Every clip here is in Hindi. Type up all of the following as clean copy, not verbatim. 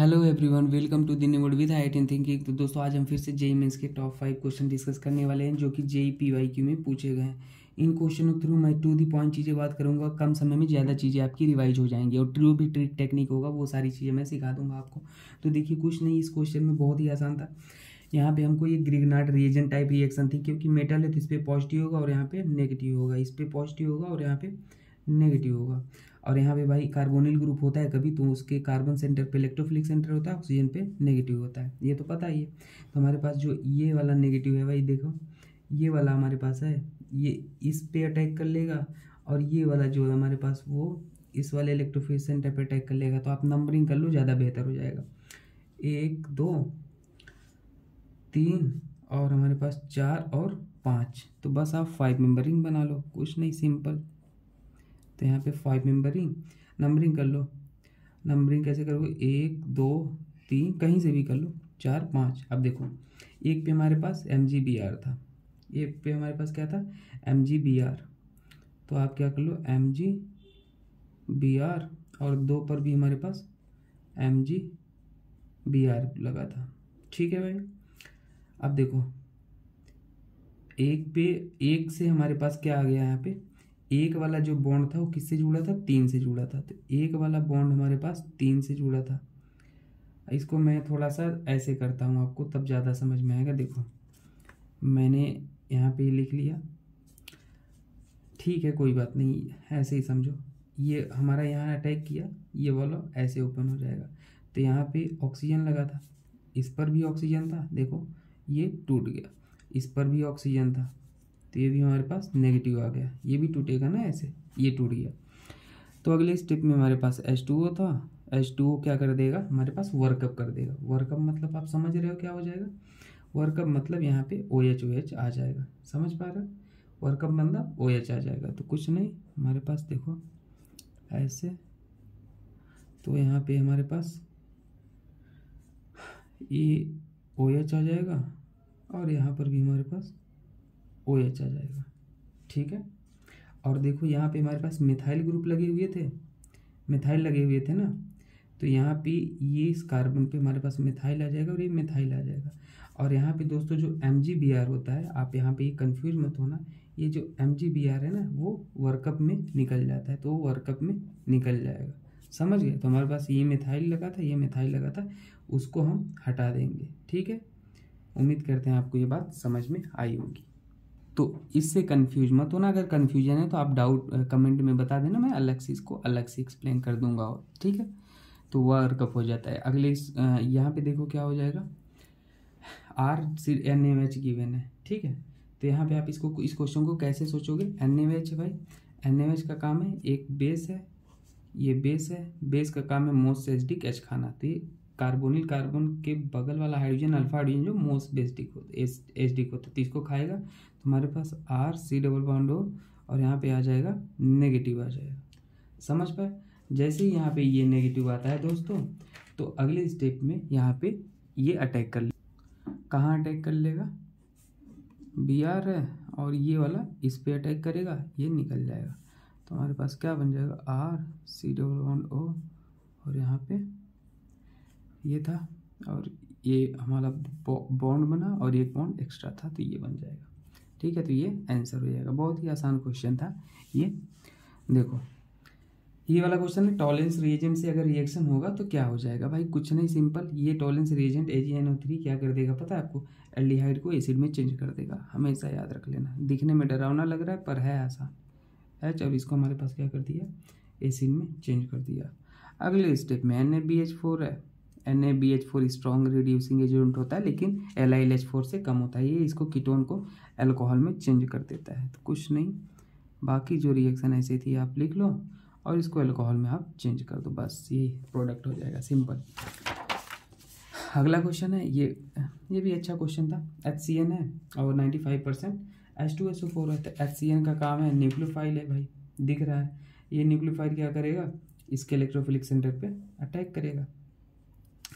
Hello everyone, welcome to the new word with height and thinking. तो दोस्तों, आज हम फिर से जेईई मेंस के टॉप 5 क्वेश्चन डिस्कस करने वाले हैं जो कि जेईई पीवाईक्यू में पूछे गए हैं। इन क्वेश्चनों के थ्रू मैं टू द पॉइंट चीज़ें बात करूंगा, कम समय में ज़्यादा चीज़ें आपकी रिवाइज हो जाएंगी और जो भी ट्रिक टेक्निक होगा वो सारी चीज़ें मैं सिखा दूंगा आपको। तो देखिए, कुछ नहीं, इस क्वेश्चन में बहुत ही आसान था। यहाँ पे हमको ये ग्रिग्नार्ड रिएजेंट टाइप रिएक्शन थी, क्योंकि मेटल है तो इस पर पॉजिटिव होगा और यहाँ पे नेगेटिव होगा, इस पर पॉजिटिव होगा और यहाँ पे नेगेटिव होगा। और यहाँ पे भाई कार्बोनिल ग्रुप होता है कभी, तो उसके कार्बन सेंटर पे इलेक्ट्रोफिलिक सेंटर होता है, ऑक्सीजन पे नेगेटिव होता है, ये तो पता ही है। तो हमारे पास जो ये वाला नेगेटिव है भाई, देखो ये वाला हमारे पास है, ये इस पे अटैक कर लेगा, और ये वाला जो है हमारे पास वो इस वाले इलेक्ट्रोफिलिक सेंटर पे अटैक कर लेगा। तो आप नंबरिंग कर लो, ज़्यादा बेहतर हो जाएगा। 1 2 3 और हमारे पास 4 और 5, तो बस आप 5 मेंबरिंग बना लो, कुछ नहीं, सिंपल। तो यहाँ पे 5 मेंबरिंग नंबरिंग कर लो। नंबरिंग कैसे करोगे? 1 2 3, कहीं से भी कर लो, 4 5। अब देखो, एक पे हमारे पास MgBr था, एक पे हमारे पास क्या था? MgBr। तो आप क्या कर लो, MgBr, और 2 पर भी हमारे पास MgBr लगा था। ठीक है भाई। अब देखो, एक पे एक से हमारे पास क्या आ गया? यहाँ पे एक वाला जो बॉन्ड था वो किससे जुड़ा था? 3 से जुड़ा था। तो एक वाला बॉन्ड हमारे पास 3 से जुड़ा था। इसको मैं थोड़ा सा ऐसे करता हूँ आपको, तब ज़्यादा समझ में आएगा। देखो, मैंने यहाँ पे लिख लिया, ठीक है, कोई बात नहीं, ऐसे ही समझो। ये हमारा यहाँ अटैक किया, ये वाला ऐसे ओपन हो जाएगा। तो यहाँ पे ऑक्सीजन लगा था, इस पर भी ऑक्सीजन था, देखो ये टूट गया, इस पर भी ऑक्सीजन था, तो ये भी हमारे पास नेगेटिव आ गया, ये भी टूटेगा ना ऐसे, ये टूट गया। तो अगले स्टेप में हमारे पास H2O था। H2O क्या कर देगा? हमारे पास वर्कअप कर देगा। वर्कअप मतलब आप समझ रहे हो क्या हो जाएगा? वर्कअप मतलब यहाँ पे OH आ जाएगा, समझ पा रहे हो? वर्कअप मतलब OH आ जाएगा। तो कुछ नहीं, हमारे पास देखो ऐसे, तो यहाँ पे हमारे पास ये OH आ जाएगा और यहाँ पर भी हमारे पास OH आ जाएगा। ठीक है। और देखो, यहाँ पे हमारे पास मिथाइल ग्रुप लगे हुए थे, मिथाइल लगे हुए थे ना, तो यहाँ पे ये इस कार्बन पे हमारे पास मिथाइल आ जाएगा और ये मिथाइल आ जाएगा। और यहाँ पे दोस्तों जो MgBr होता है, आप यहाँ पे कंफ्यूज मत होना, ये जो MgBr है ना वो वर्कअप में निकल जाता है, तो वो वर्कअप में निकल जाएगा, समझ गए? तो हमारे पास ये मिथाइल लगा था, ये मिथाइल लगा था, उसको हम हटा देंगे। ठीक है, उम्मीद करते हैं आपको ये बात समझ में आई होगी। तो इससे कंफ्यूज मत होना, अगर कंफ्यूजन है तो आप डाउट कमेंट में बता देना, मैं अलग से इसको अलग से एक्सप्लेन कर दूंगा। और ठीक है, तो वर्कअप हो जाता है। अगले यहाँ पे देखो क्या हो जाएगा, RNaOH गिवन है। ठीक है, तो यहाँ पे आप इस क्वेश्चन को कैसे सोचोगे? NaOH भाई, NaOH का काम है, एक बेस है, ये बेस है, बेस का काम है मोस्ट एसिडिक H खाना। तो ये कार्बोनिल कार्बन के बगल वाला हाइड्रोजन अल्फा हाइड्रोजन जो मोस्ट बेसिक होता है, एसिडिक होता है, तो इसको खाएगा। तो हमारे पास RC⋯O और यहाँ पे आ जाएगा नेगेटिव आ जाएगा, समझ पाए? जैसे ही यहाँ पे ये नेगेटिव आता है दोस्तों, तो अगले स्टेप में यहाँ पे ये अटैक कर ले, कहाँ अटैक कर लेगा? Br है, और ये वाला इस पे अटैक करेगा, ये निकल जाएगा। तो हमारे पास क्या बन जाएगा? RC⋯O, और यहाँ पे ये था, और ये हमारा बॉन्ड बना और एक बॉन्ड एक्स्ट्रा था, तो ये बन जाएगा। ठीक है, तो ये आंसर हो जाएगा। बहुत ही आसान क्वेश्चन था ये। देखो, ये वाला क्वेश्चन है, टॉलेंस रिएजेंट से अगर रिएक्शन होगा तो क्या हो जाएगा? भाई कुछ नहीं, सिंपल, ये टॉलेंस रिएजेंट AgNO3 क्या कर देगा पता है आपको? एल्डिहाइड को एसिड में चेंज कर देगा, हमेशा याद रख लेना। दिखने में डरावना लग रहा है पर है आसान। H और इसको हमारे पास क्या कर दिया? एसिड में चेंज कर दिया। अगले स्टेप में NaBH4 है। NaBH4 स्ट्रॉन्ग रिड्यूसिंग एजेंट होता है, लेकिन LiLH4 से कम होता है, ये इसको कीटोन को अल्कोहल में चेंज कर देता है। तो कुछ नहीं, बाकी जो रिएक्शन ऐसी थी आप लिख लो और इसको अल्कोहल में आप चेंज कर दो, बस ये प्रोडक्ट हो जाएगा, सिंपल। अगला क्वेश्चन है, ये भी अच्छा क्वेश्चन था। HCN है और 95% H2SO4 है। तो HCN का काम है, न्यूक्लियोफाइल है भाई, दिख रहा है। ये न्यूक्लियोफाइल क्या करेगा? इसके इलेक्ट्रोफिलिक सेंटर पे अटैक करेगा,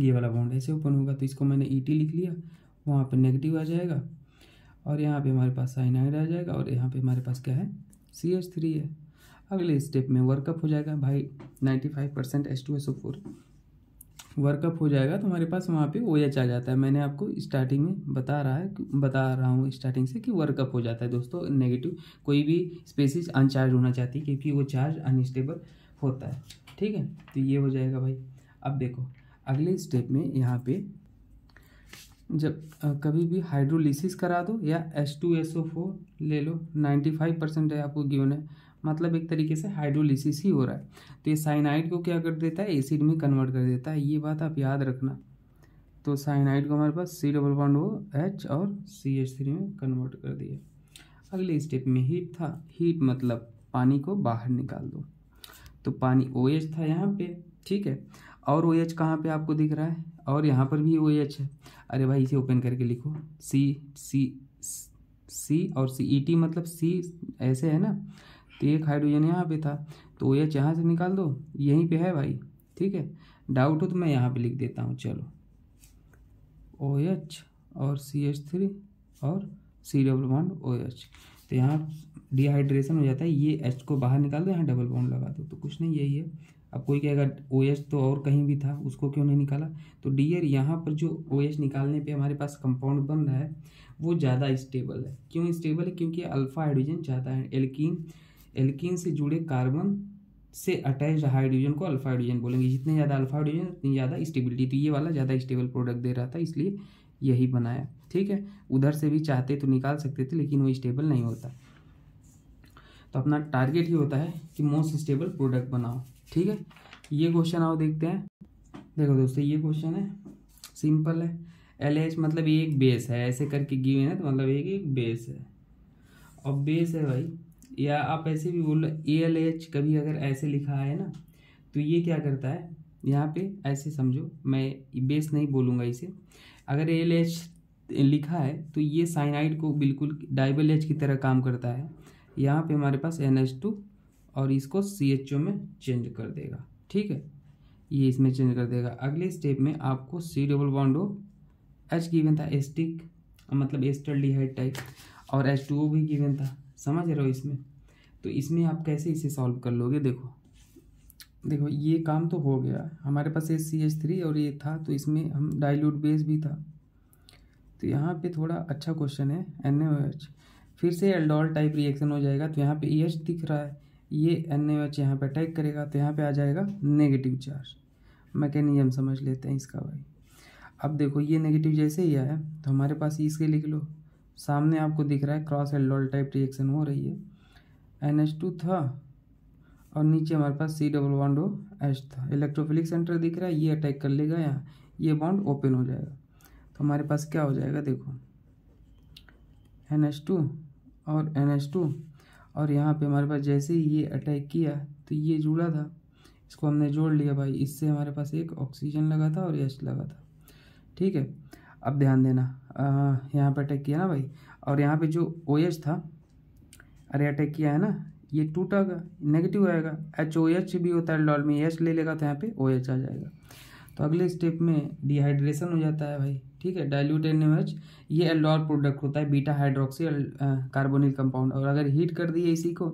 ये वाला बॉन्ड ऐसे ओपन होगा, तो इसको मैंने ET लिख लिया, वहाँ पे नेगेटिव आ जाएगा, और यहाँ पे हमारे पास साइनाइड आ जाएगा, और यहाँ पे हमारे पास क्या है? CH3 है। अगले स्टेप में वर्कअप हो जाएगा भाई, 95% H2SO4 वर्कअप हो जाएगा तो हमारे पास वहाँ पे OH आ जाता है। मैंने आपको स्टार्टिंग में बता रहा हूँ स्टार्टिंग से कि वर्कअप हो जाता है दोस्तों। नेगेटिव कोई भी स्पेसीज अनचार्ज होना चाहती है क्योंकि वो चार्ज अनस्टेबल होता है। ठीक है, तो ये हो जाएगा भाई। अब देखो अगले स्टेप में यहाँ पे जब कभी भी हाइड्रोलिसिस करा दो या H2SO4 ले लो, 95% है आपको गिवन है, मतलब एक तरीके से हाइड्रोलिसिस ही हो रहा है। तो ये साइनाइड को क्या कर देता है, एसिड में कन्वर्ट कर देता है। ये बात आप याद रखना। तो साइनाइड को हमारे पास C+H और CH3 में कन्वर्ट कर दिया। अगले स्टेप में हीट था। हीट मतलब पानी को बाहर निकाल दो। तो पानी OH था यहाँ पे, ठीक है, और OH कहाँ पे आपको दिख रहा है, और यहाँ पर भी OH है। अरे भाई इसे ओपन करके लिखो, C और CET मतलब C ऐसे है ना, तो एक हाइड्रोजन यहाँ पे था, तो OH यहाँ से निकाल दो, यहीं पे है भाई। ठीक है, डाउट हो तो मैं यहाँ पे लिख देता हूँ। चलो OH और CH3 और C+OH, तो यहाँ डिहाइड्रेशन हो जाता है। ये H को बाहर निकाल दो, यहाँ डबल बॉन्ड लगा दो, तो कुछ नहीं यही है। अब कोई कहेगा OH तो और कहीं भी था, उसको क्यों नहीं निकाला? तो डियर यहाँ पर जो OH निकालने पे हमारे पास कंपाउंड बन रहा है वो ज़्यादा स्टेबल है। क्यों स्टेबल है? क्योंकि अल्फा हाइड्रोजन ज़्यादा है। एल्कीन से जुड़े कार्बन से अटैच्ड हाइड्रोजन को अल्फा हाइड्रोजन बोलेंगे। जितने ज़्यादा अल्फा हाइड्रोजन उतनी ज़्यादा स्टेबिलिटी। तो ये वाला ज़्यादा स्टेबल प्रोडक्ट दे रहा था, इसलिए यही बनाया। ठीक है, उधर से भी चाहते तो निकाल सकते थे, लेकिन वो स्टेबल नहीं होता। तो अपना टारगेट ही होता है कि मोस्ट स्टेबल प्रोडक्ट बनाओ। ठीक है, ये क्वेश्चन आओ देखते हैं। देखो दोस्तों ये क्वेश्चन है, सिंपल है। LH मतलब ये एक बेस है, ऐसे करके गिवन है तो मतलब एक बेस है, और बेस है भाई। या आप ऐसे भी बोल रहे ALH, कभी अगर ऐसे लिखा है ना तो ये क्या करता है, यहाँ पे ऐसे समझो, मैं बेस नहीं बोलूँगा इसे। अगर ALH लिखा है तो ये साइनाइड को बिल्कुल डाइबल H की तरह काम करता है। यहाँ पे हमारे पास NH2 और इसको CHO में चेंज कर देगा। ठीक है, ये इसमें चेंज कर देगा। अगले स्टेप में आपको C+H गिवन था, एस्टिक मतलब एस्टल्डिहाइड टाइप, और H2O भी गिवन था, समझ रहे हो इसमें। तो इसमें आप कैसे इसे सॉल्व कर लोगे? देखो ये काम तो हो गया हमारे पास, CH3 और ये था, तो इसमें हम डाइल्यूट बेस भी था। तो यहाँ पे थोड़ा अच्छा क्वेश्चन है, NaOH फिर से एल्डोल टाइप रिएक्शन हो जाएगा। तो यहाँ पे EH दिख रहा है, ये NaOH यहाँ पे अटैक करेगा, तो यहाँ पे आ जाएगा नेगेटिव चार्ज। मैकेनिज्म समझ लेते हैं इसका भाई। अब देखो ये नेगेटिव जैसे ही आया तो हमारे पास इसके लिख लो, सामने आपको दिख रहा है क्रॉस एल्डोल टाइप रिएक्शन हो रही है। NH2 था और नीचे हमारे पास C+H था। इलेक्ट्रोफिलिक सेंटर दिख रहा है, ये अटैक कर लेगा यहाँ, ये बॉन्ड ओपन हो जाएगा। तो हमारे पास क्या हो जाएगा, देखो NH2 और NH2, और यहाँ पे हमारे पास जैसे ही ये अटैक किया तो ये जुड़ा था, इसको हमने जोड़ लिया भाई। इससे हमारे पास एक ऑक्सीजन लगा था और H लगा था। ठीक है, अब ध्यान देना, यहाँ पे अटैक किया ना भाई, और यहाँ पे जो OH था, अरे अटैक किया है ना, ये टूटेगा, नेगेटिव आएगा। HOH भी होता है एल्डोल में, H ले लेगा तो यहाँ पे OH आ जाएगा। तो अगले स्टेप में डिहाइड्रेशन हो जाता है भाई। ठीक है, डाइल्यूट NaOH ये एल्डोल प्रोडक्ट होता है, बीटा हाइड्रोक्सी कार्बोनिल कंपाउंड। और अगर हीट कर दिए इसी को,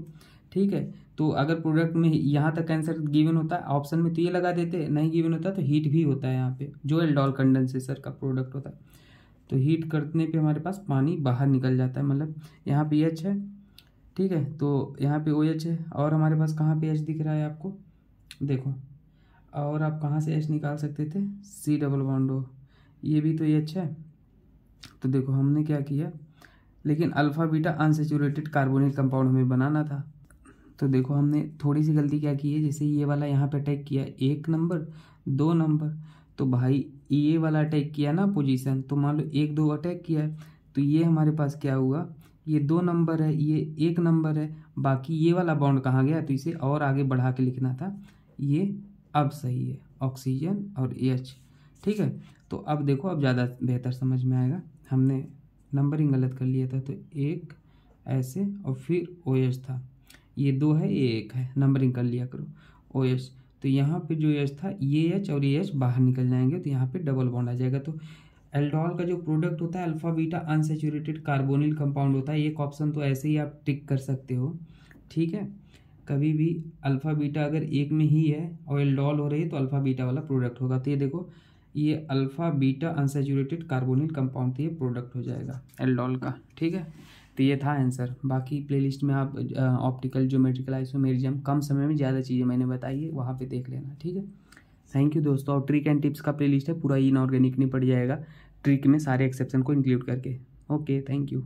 ठीक है, तो अगर प्रोडक्ट में यहाँ तक आंसर गिवन होता है ऑप्शन में तो ये लगा देते, नहीं गिवन होता तो हीट भी होता है यहाँ पे, जो एल्डोल कंडेंसेशन का प्रोडक्ट होता है। तो हीट करने पे हमारे पास पानी बाहर निकल जाता है, मतलब यहाँ पे H है, ठीक है, तो यहाँ पे OH है, और हमारे पास कहाँ पे H दिख रहा है आपको, देखो, और आप कहाँ से H निकाल सकते थे, C+O, ये भी तो H है। तो देखो हमने क्या किया, लेकिन alpha beta unsaturated carbonyl compound हमें बनाना था। तो देखो हमने थोड़ी सी गलती क्या की है, जैसे ये वाला यहाँ पे अटैक किया 1 नंबर 2 नंबर, तो भाई ये वाला अटैक किया ना पोजीशन, तो मान लो 1 2 अटैक किया है, तो ये हमारे पास क्या हुआ, ये 2 नंबर है, ये 1 नंबर है, बाकी ये वाला बॉन्ड कहाँ गया, तो इसे और आगे बढ़ा के लिखना था। ये अब सही है, ऑक्सीजन और H। ठीक है, तो अब देखो अब ज़्यादा बेहतर समझ में आएगा, हमने नंबरिंग गलत कर लिया था। तो 1 ऐसे और फिर OH था, ये 2 है ये 1 है, नंबरिंग कर लिया करो OH। तो यहाँ पे जो H था, ये H और ये H बाहर निकल जाएंगे, तो यहाँ पे डबल बॉन्ड आ जाएगा। तो एल्डोल का जो प्रोडक्ट होता है alpha beta unsaturated carbonyl compound होता है। एक ऑप्शन तो ऐसे ही आप टिक कर सकते हो, ठीक है, कभी भी अल्फ़ा बीटा अगर एक में ही है और एल्डोल हो रही है तो अल्फ़ा बीटा वाला प्रोडक्ट होगा। तो ये देखो, ये alpha beta unsaturated carbonyl compound, तो ये प्रोडक्ट हो जाएगा एल्डोल का। ठीक है, तो ये था आंसर। बाकी प्लेलिस्ट में आप ऑप्टिकल, ज्योमेट्रिकल, आइसोमेरिज्म, कम समय में ज़्यादा चीज़ें मैंने बताई है, वहाँ पे देख लेना। ठीक है, थैंक यू दोस्तों। और ट्रिक एंड टिप्स का प्लेलिस्ट है, पूरा इनऑर्गेनिक नहीं पड़ जाएगा, ट्रिक में सारे एक्सेप्शन को इंक्लूड करके। Okay, thank you.